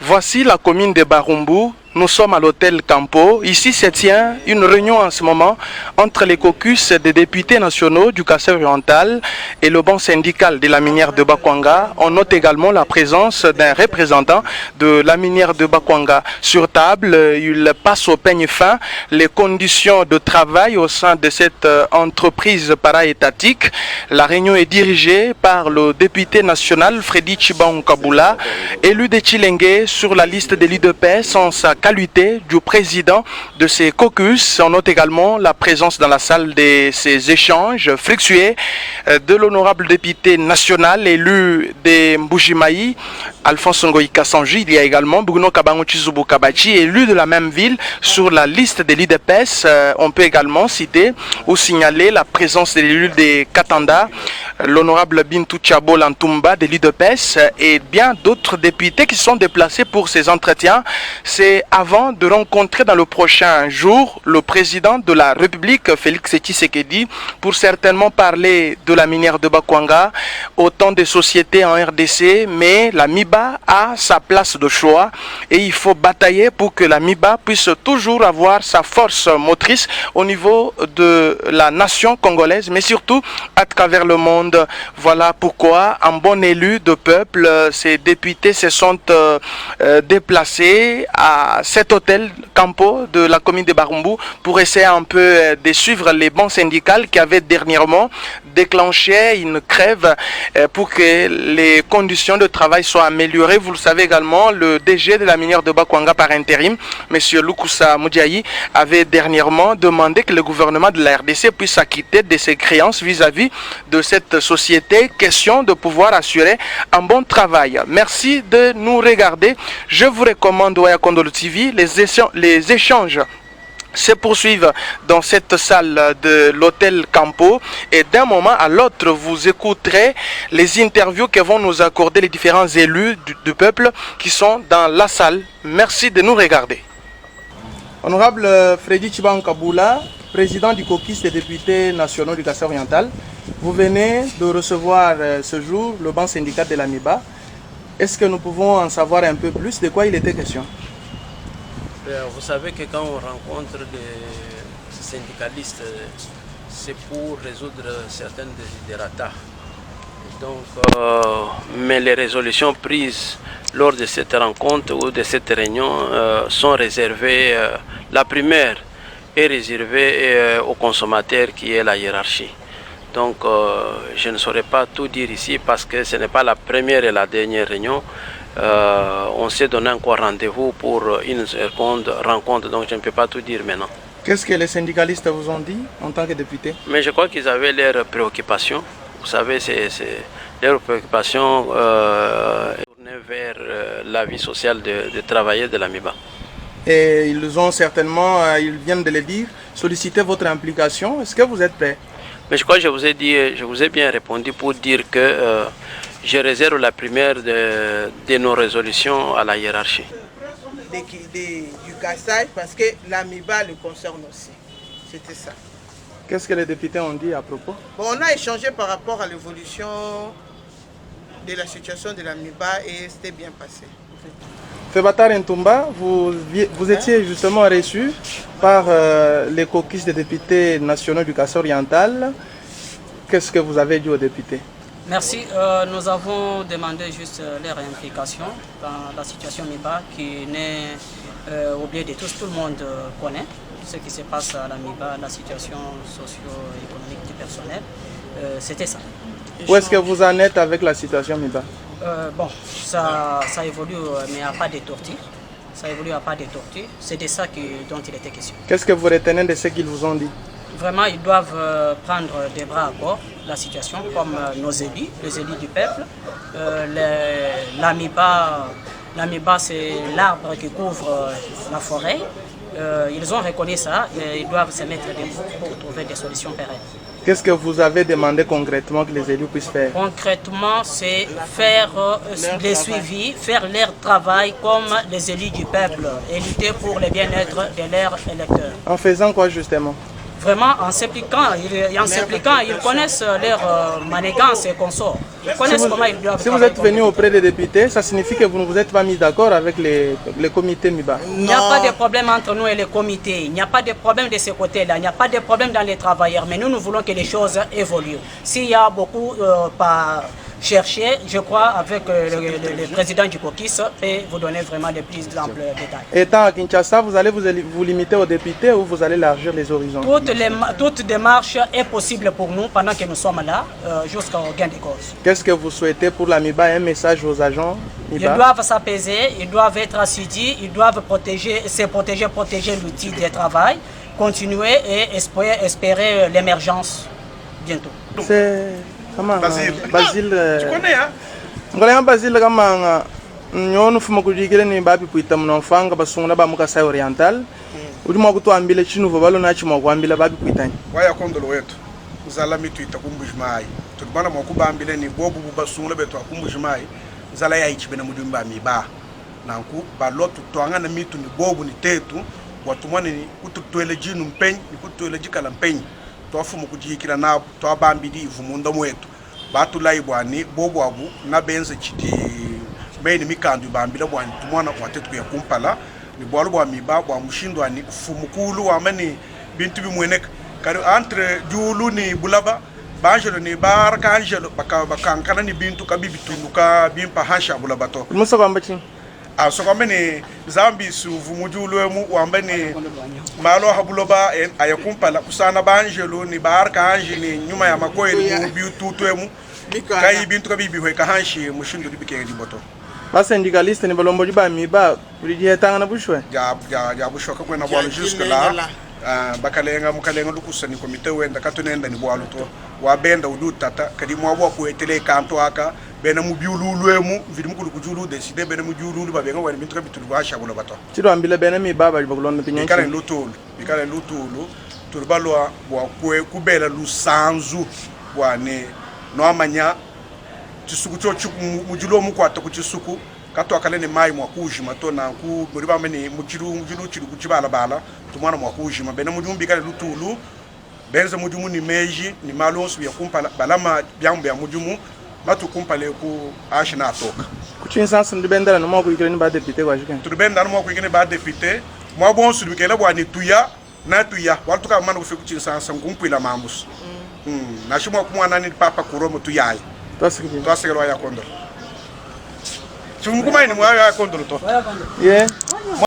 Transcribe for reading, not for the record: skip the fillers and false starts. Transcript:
Voici la commune de Barumbu. Nous sommes à l'hôtel Campo. Ici se tient une réunion en ce moment entre les caucus des députés nationaux du Kasaï-Oriental et le banc syndical de la minière de Bakwanga. On note également la présence d'un représentant de la minière de Bakwanga. Sur table, il passe au peigne fin les conditions de travail au sein de cette entreprise para-étatique. La réunion est dirigée par le député national Freddy Chibankabula, élu de Chilenge sur la liste de l'UDPS en sa qualité du président de ces caucus. On note également la présence dans la salle de ces échanges fructueux de l'honorable député national élu de Mbujimaï, Alphonse Ngoï Kassanji. Il y a également Bruno Kabango Chizubu Kabachi, élu de la même ville sur la liste de l'IDPS. On peut également citer ou signaler la présence de l'élu de Katanda, l'honorable Bintou Tchabo Lantumba de l'IDPS et bien d'autres députés qui sont déplacés pour ces entretiens. C'est avant de rencontrer dans le prochain jour le président de la République, Félix Tshisekedi, pour certainement parler de la minière de Bakwanga, autant de sociétés en RDC, mais la MIBA a sa place de choix et il faut batailler pour que la MIBA puisse toujours avoir sa force motrice au niveau de la nation congolaise, mais surtout à travers le monde. Voilà pourquoi, en bon élu de peuple, ces députés se sont déplacés à cet hôtel Campo de la commune de Barumbu pour essayer un peu de suivre les bancs syndicaux qui avaient dernièrement déclenché une grève pour que les conditions de travail soient améliorées. Vous le savez également, le DG de la minière de Bakwanga par intérim, M. Lukusa Moudiaï, avait dernièrement demandé que le gouvernement de la RDC puisse s'acquitter de ses créances vis-à-vis de cette société. Question de pouvoir assurer un bon travail. Merci de nous regarder. Je vous recommande Waya Kondolo TV. Les échanges se poursuivent dans cette salle de l'hôtel Campo et d'un moment à l'autre vous écouterez les interviews que vont nous accorder les différents élus du peuple qui sont dans la salle. Merci de nous regarder. Honorable Freddy Chibankabula, président du caucus des députés nationaux du Kasaï-Oriental, vous venez de recevoir ce jour le banc syndical de la MIBA. Est-ce que nous pouvons en savoir un peu plus? De quoi il était question? Vous savez que quand on rencontre des syndicalistes, c'est pour résoudre certaines desiderata. Donc, mais les résolutions prises lors de cette rencontre ou de cette réunion sont réservées. La première est réservée aux consommateurs qui est la hiérarchie. Donc, je ne saurais pas tout dire ici parce que ce n'est pas la première et la dernière réunion. On s'est donné encore rendez-vous pour une seconde rencontre, donc je ne peux pas tout dire maintenant. Qu'est-ce que les syndicalistes vous ont dit en tant que député? Mais je crois qu'ils avaient leurs préoccupations. Vous savez, c'est leurs préoccupations tournées vers la vie sociale des travailleurs de la MIBA. Et ils ont certainement, ils viennent de le dire, sollicité votre implication. Est-ce que vous êtes prêt? Mais je crois que je vous ai dit, je vous ai bien répondu pour dire que je réserve la première de nos résolutions à la hiérarchie. Du Kasaï, parce que la MIBA le concerne aussi. C'était ça. Qu'est-ce que les députés ont dit à propos? Bon, on a échangé par rapport à l'évolution de la situation de la MIBA et c'était bien passé. Febatar Ntumba, vous étiez justement reçu par les caucus des députés nationaux du Kasaï-Oriental. Qu'est-ce que vous avez dit aux députés? Merci. Nous avons demandé juste leur implication dans la situation MIBA qui n'est oubliée de tous. Tout le monde connaît ce qui se passe à la MIBA, la situation socio-économique du personnel. C'était ça. Où est-ce que vous en êtes avec la situation MIBA? Bon, ça évolue, mais il n'y a pas de tortue. Ça évolue à pas de tortue. C'est de ça dont il était question. Qu'est-ce que vous retenez de ce qu'ils vous ont dit? Vraiment, ils doivent prendre des bras à corps la situation, comme nos élus, les élus du peuple. La MIBA, c'est l'arbre qui couvre la forêt. Ils ont reconnu ça et ils doivent se mettre debout pour trouver des solutions pérennes. Qu'est-ce que vous avez demandé concrètement que les élus puissent faire? Concrètement, c'est faire les suivis, faire leur travail comme les élus du peuple et lutter pour le bien-être de leurs électeurs. En faisant quoi justement? vraiment en s'impliquant, ils connaissent leur manigance et consorts. Ils connaissent comment ils doivent. Si vous êtes venu auprès des députés, ça signifie que vous ne vous êtes pas mis d'accord avec les comités MIBA. Il n'y a pas de problème entre nous et les comités. Il n'y a pas de problème de ce côté-là. Il n'y a pas de problème dans les travailleurs. Mais nous voulons que les choses évoluent. S'il y a beaucoup par chercher, je crois, avec le président du COCIS, et vous donner vraiment de plus amples détails. Étant à Kinshasa, vous allez vous limiter aux députés ou vous allez élargir les horizons? Toute démarche est possible pour nous pendant que nous sommes là, jusqu'au gain de cause. Qu'est-ce que vous souhaitez pour la MIBA? Un message aux agents MIBA? Ils doivent s'apaiser, ils doivent être assidus, ils doivent protéger l'outil de travail, continuer et espérer l'émergence bientôt. C'est... Comment Basile. Tu connais, hein? Ngolema Basile kama nyono fuma kujikire ni babi puita mnofanga basunguna ba mukasa oriental. Ulimo kutuambile chinuvo balo na chimo kwambila babi puitani. Waya kondolo wetu. Uzala mitu itakumbujimai. Tulibana mwakubambile ni bobu basungula betu akumbujimai. Uzala ya ichibena mudumba miba. Nanku balotu tuangana mitu ni bobu ni tetu. Watumwane ni kututuele jinu mpenyi, ni kututuele jikala mpenyi. Tofumu kujikira na twabambidi ivumundo mwetu batulayi bwani bobo abu na benze chiti meni mikandu bambila bwani tumwana watetu ya kumpala ni bwalo bwa miba bwa mushindwa ni fumukulu amani bintu bimweneka kari entre julu ni bulaba banjelo ni baraka anjelo bakankana ni bintu kabibi tunuka bimpa hasha bulaba to musa kwambachi asogomene zambi suvumujulwemu wambene malo habuloba ayakumpala kusana banjelo ni barka anji ni nyuma ya makoeli mu biututwemu kai bintu kabibi hoeka hanshi mushindo dibike liboto ba syndicaliste ni balombo ba MIBA bulijeta na bushwe ya bushwe ka kwena bwalo jusque là bakalenga mukalenga lukusani komite wenda katunenda ni bwalo to wabenda udutata kadi mwabo ku etele kanto aka bena mubiululwemu vidi mukulu kujulu deside bena mujululu babenga wani bintu kabitulu bashabula bato chiro ambile bena MIBA bali bakulonda pinyanchi bikale lutulu tulibalwa bwa kubela lusanzu bwane no amanya chisuku cho mujulo mukwata ku chisuku kato akalene mai mwakuji matona ku muri bamene mujilu chiri kuchibala bala tumwana mwakuji mabena mujumbi kale lutulu benza mujumu ni meji ni malonsu ya kumpala balama byambo ya mujumu matu kumpale ku ashina atoka kuchinsansa ndibendera no mwakuyikira ni ba député kwa jikene tudibenda no mwakuyikira ni ba député mwabonsu bikela bwa ni tuya na tuya waltuka mana kufiku chinsansa ngumpila mambusu nashimwa kumwana ni papa kuromo tuyaye twasikirwa ya kondo chumukuma ni mwayo ya kondo to yeah